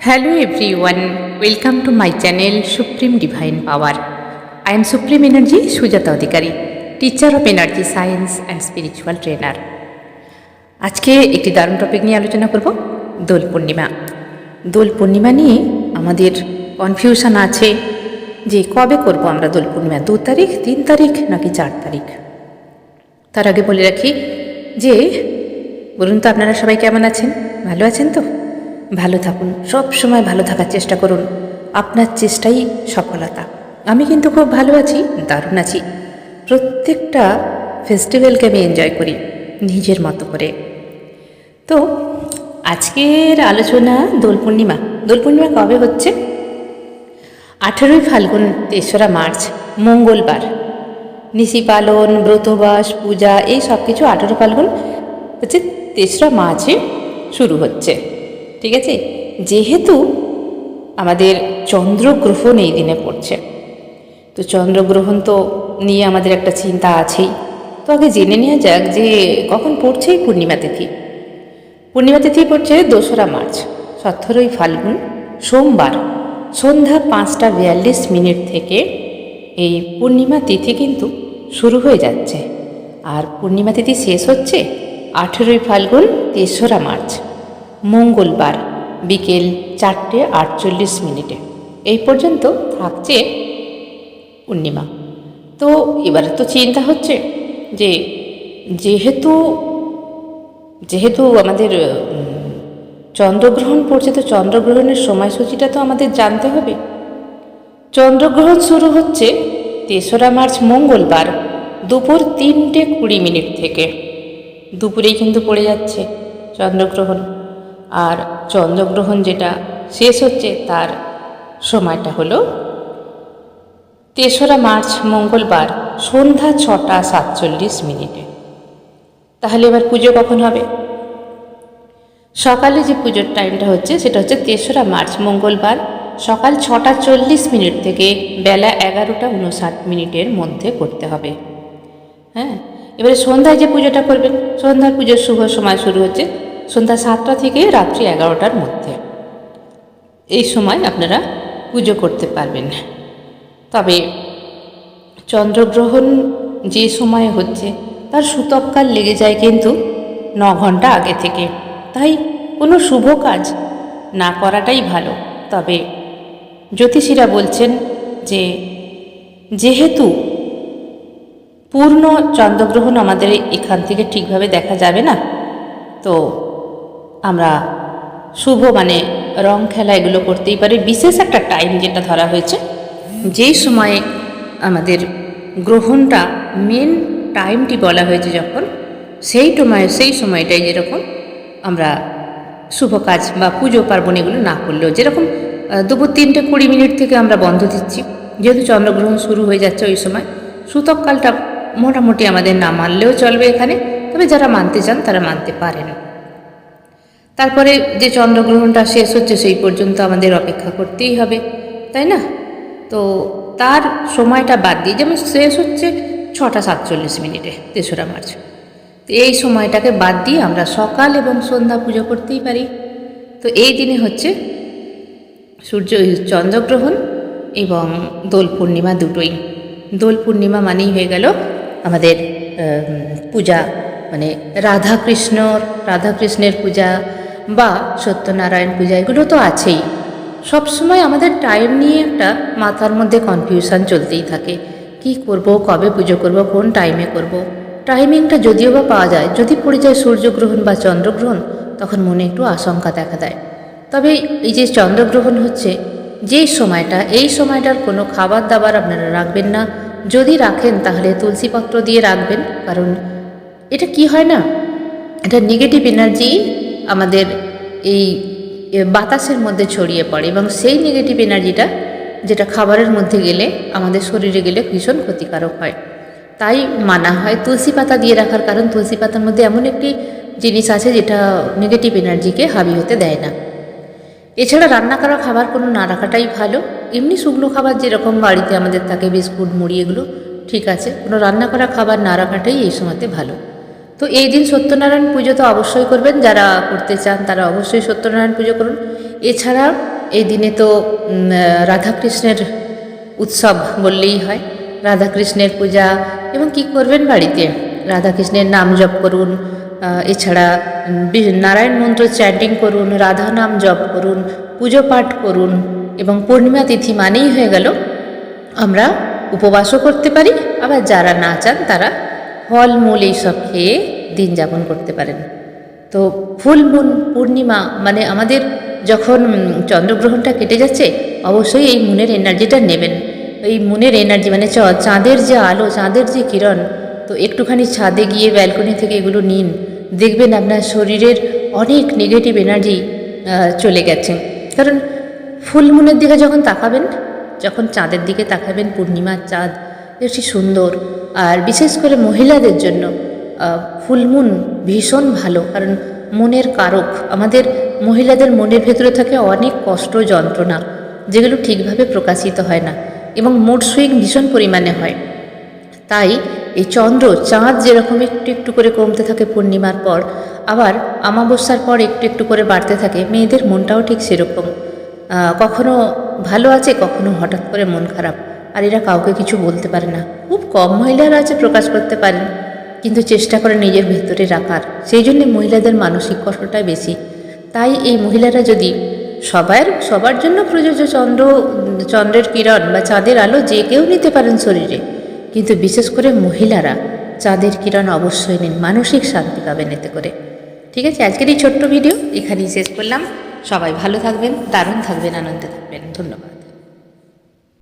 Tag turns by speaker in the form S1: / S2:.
S1: Hello everyone, welcome to my channel Supreme Divine Power. I am Supreme Energy Sujata Adhikari, Teacher of Energy Science and Spiritual Trainer. আজকে একটি দারুণ topic নিয়ে আলোচনা করব, দোল পূর্ণিমা। দোল পূর্ণিমা নিয়ে আমাদের কনফিউশন আছে যে কবে করব আমরা দোল পূর্ণিমা, 2 তারিখ, 3 তারিখ নাকি 4 তারিখ। তার আগে বলে রাখি যে বলুন তো আপনারা সবাই কেমন আছেন? ভালো আছেন তো? ভালো থাকুন, সব সময় ভালো থাকার চেষ্টা করুন, আপনার চেষ্টাই সফলতা। আমি কিন্তু খুব ভালো আছি, দারুণ আছি। প্রত্যেকটা ফেস্টিভ্যালকে আমি এনজয় করি নিজের মতো করে। তো আজকের আলোচনা দোল পূর্ণিমা। দোল পূর্ণিমা কবে হচ্ছে? 18ই ফাল্গুন, 3রা মার্চ, মঙ্গলবার। নিশি পালন, ব্রতবাস, পূজা এই সব কিছু 18 ফাল্গুন হচ্ছে 3রা মার্চে শুরু হচ্ছে, ঠিক আছে? যেহেতু আমাদের চন্দ্রগ্রহণ এই দিনে পড়ছে, তো চন্দ্রগ্রহণ তো নিয়ে আমাদের একটা চিন্তা আছেই। তো আগে জেনে নেওয়া যাক যে কখন পড়ছে এই পূর্ণিমা তিথি। পূর্ণিমা তিথি পড়ছে 2রা মার্চ, 17ই ফাল্গুন, সোমবার, সন্ধ্যা 5টা 42 থেকে এই পূর্ণিমা তিথি কিন্তু শুরু হয়ে যাচ্ছে। আর পূর্ণিমা তিথি শেষ হচ্ছে 18ই ফাল্গুন, 3রা মার্চ, মঙ্গলবার, বিকেল 4:48। এই পর্যন্ত থাকছে পূর্ণিমা। তো এবারে তো চিন্তা হচ্ছে যে যেহেতু আমাদের চন্দ্রগ্রহণ পড়ছে, তো চন্দ্রগ্রহণের সময়সূচিটা তো আমাদের জানতে হবে। চন্দ্রগ্রহণ শুরু হচ্ছে 3রা মার্চ মঙ্গলবার দুপুর 3:20 থেকে। দুপুরেই কিন্তু পড়ে যাচ্ছে চন্দ্রগ্রহণ। আর চন্দ্রগ্রহণ যেটা শেষ হচ্ছে তার সময়টা হলো 3রা মার্চ মঙ্গলবার সন্ধ্যা 6:47। তাহলে এবার পুজো কখন হবে? সকালে যে পুজোর টাইমটা হচ্ছে সেটা হচ্ছে 3রা মার্চ মঙ্গলবার সকাল 6:40 থেকে বেলা 11:59 মধ্যে করতে হবে। হ্যাঁ, এবারে সন্ধ্যায় যে পুজোটা করবেন, সন্ধ্যার পুজোর শুভ সময় শুরু হচ্ছে সন্ধ্যা 7টা থেকে রাত্রি 11টার মধ্যে। এই সময় আপনারা পুজো করতে পারবেন। তবে চন্দ্রগ্রহণ যে সময়ে হচ্ছে তার সূতককাল লেগে যায় কিন্তু 9 ঘন্টা আগে থেকে। তাই কোনো শুভ কাজ না করাটাই ভালো। তবে জ্যোতিষীরা বলছেন যে যেহেতু পূর্ণ চন্দ্রগ্রহণ আমাদের এখান থেকে ঠিকভাবে দেখা যাবে না, তো আমরা শুভ রং খেলা এগুলো করতেই পারি। বিশেষ একটা টাইম যেটা ধরা হয়েছে, যেই সময়ে আমাদের গ্রহণটা মেন টাইমটি বলা হয়েছে যখন, সেই সময়টাই যেরকম আমরা শুভ কাজ বা পুজো পার্বণ এগুলো না করলেও, যেরকম দুপুর 3:20 থেকে আমরা বন্ধ দিচ্ছি, যেহেতু চন্দ্রগ্রহণ শুরু হয়ে যাচ্ছে ওই সময়, সূতককালটা মোটামুটি আমাদের না মানলেও চলবে এখানে। তবে যারা মানতে চান তারা মানতে পারেন। তারপরে যে চন্দ্রগ্রহণটা শেষ হচ্ছে সেই পর্যন্ত আমাদের অপেক্ষা করতেই হবে, তাই না? তো তার সময়টা বাদ দিয়ে, যেমন শেষ হচ্ছে 6:47 3রা মার্চ, তো এই সময়টাকে বাদ দিয়ে আমরা সকাল এবং সন্ধ্যা পুজো করতেই পারি। তো এই দিনে হচ্ছে চন্দ্রগ্রহণ এবং দোল পূর্ণিমা দুটোই। দোল পূর্ণিমা মানেই হয়ে গেল আমাদের পূজা, রাধাকৃষ্ণের পূজা বা সত্যনারায়ণ পূজা, এগুলো তো আছেই। সবসময় আমাদের টাইম নিয়ে একটা মাথার মধ্যে কনফিউশন চলতেই থাকে, কি করব, কবে পুজো করব, কোন টাইমে করব। টাইমিংটা যদিও বা পাওয়া যায়, যদি পড়ে যায় সূর্যগ্রহণ বা চন্দ্রগ্রহণ, তখন মনে একটু আশঙ্কা দেখা দেয়। তবে এই যে চন্দ্রগ্রহণ হচ্ছে যেই সময়টা, এই সময়টার কোনো খাবার দাবার আপনারা রাখবেন না। যদি রাখেন তাহলে তুলসীপত্র দিয়ে রাখবেন, কারণ এটা কি হয় না, এটা নেগেটিভ এনার্জি আমাদের এই বাতাসের মধ্যে ছড়িয়ে পড়ে, এবং সেই নেগেটিভ এনার্জিটা যেটা খাবারের মধ্যে গেলে, আমাদের শরীরে গেলে ভীষণ ক্ষতিকারক হয়। তাই মানা হয় তুলসী পাতা দিয়ে রাখার, কারণ তুলসী পাতার মধ্যে এমন একটি জিনিস আছে যেটা নেগেটিভ এনার্জিকে হাবি হতে দেয় না। এছাড়া রান্না করা খাবার কোনো না রাখাটাই ভালো। এমনি শুকনো খাবার যেরকম বাড়িতে আমাদের থাকে, বিস্কুট, মুড়ি, এগুলো ঠিক আছে, কোনো রান্না করা খাবার না রাখাটাই এই সময়তে ভালো। তো এই দিন সত্যনারায়ণ পুজো তো অবশ্যই করবেন, যারা করতে চান তারা অবশ্যই সত্যনারায়ণ পুজো করুন। এছাড়া এই দিনে তো রাধাকৃষ্ণের উৎসব বললেই হয়। রাধাকৃষ্ণের পূজা এবং কি করবেন বাড়িতে, রাধাকৃষ্ণের নাম জপ করুন, এছাড়া নারায়ণ মন্ত্র চ্যান্টিং করুন, রাধা নাম জপ করুন, পুজো পাঠ করুন। এবং পূর্ণিমা তিথি মানেই হয়ে গেল আমরা উপবাসও করতে পারি, আবার যারা না চান তারা ফলমূল এইসব খেয়ে দিন যাপন করতে পারেন। তো ফুল মুন পূর্ণিমা মানে আমাদের যখন চন্দ্রগ্রহণটা কেটে যাচ্ছে, অবশ্যই এই মুনের এনার্জিটা নেবেন। এই মুনের এনার্জি মানে চাঁদের যে আলো, চাঁদের যে কিরণ, তো একটুখানি ছাদে গিয়ে ব্যালকনি থেকে এগুলো নিন, দেখবেন আপনার শরীরের অনেক নেগেটিভ এনার্জি চলে গেছে। কারণ ফুল মুনের দিকে যখন তাকাবেন, যখন চাঁদের দিকে তাকাবেন, পূর্ণিমার চাঁদ বেশি সুন্দর। আর বিশেষ করে মহিলাদের জন্য ফুলমুন ভীষণ ভালো, কারণ মনের কারক। আমাদের মহিলাদের মনের ভেতরে থাকে অনেক কষ্ট, যন্ত্রণা, যেগুলো ঠিকভাবে প্রকাশিত হয় না, এবং মুড সুইং ভীষণ পরিমাণে হয়। তাই এই চন্দ্র চাঁদ যেরকম একটু একটু করে কমতে থাকে পূর্ণিমার পর, আবার অমাবস্যার পর একটু একটু করে বাড়তে থাকে, মেয়েদের মনটাও ঠিক সেরকম। কখনো ভালো আছে, কখনো হঠাৎ করে মন খারাপ, আর এরা কাউকে কিছু বলতে পারে না। খুব কম মহিলারা আছে প্রকাশ করতে পারেন, কিন্তু চেষ্টা করে নিজের ভেতরে রাখার। সেই জন্যে মহিলাদের মানসিক কষ্টটাই বেশি। তাই এই মহিলারা যদি সবার জন্য প্রযোজ্য চন্দ্রের কিরণ বা চাঁদের আলো যে কেউ নিতে পারেন শরীরে, কিন্তু বিশেষ করে মহিলারা চাঁদের কিরণ অবশ্যই নিন, মানসিক শান্তি পাবেন এতে করে। ঠিক আছে, আজকের এই ছোট্ট ভিডিও এখানেই শেষ করলাম। সবাই ভালো থাকবেন, দারুণ থাকবেন, আনন্দে থাকবেন। ধন্যবাদ।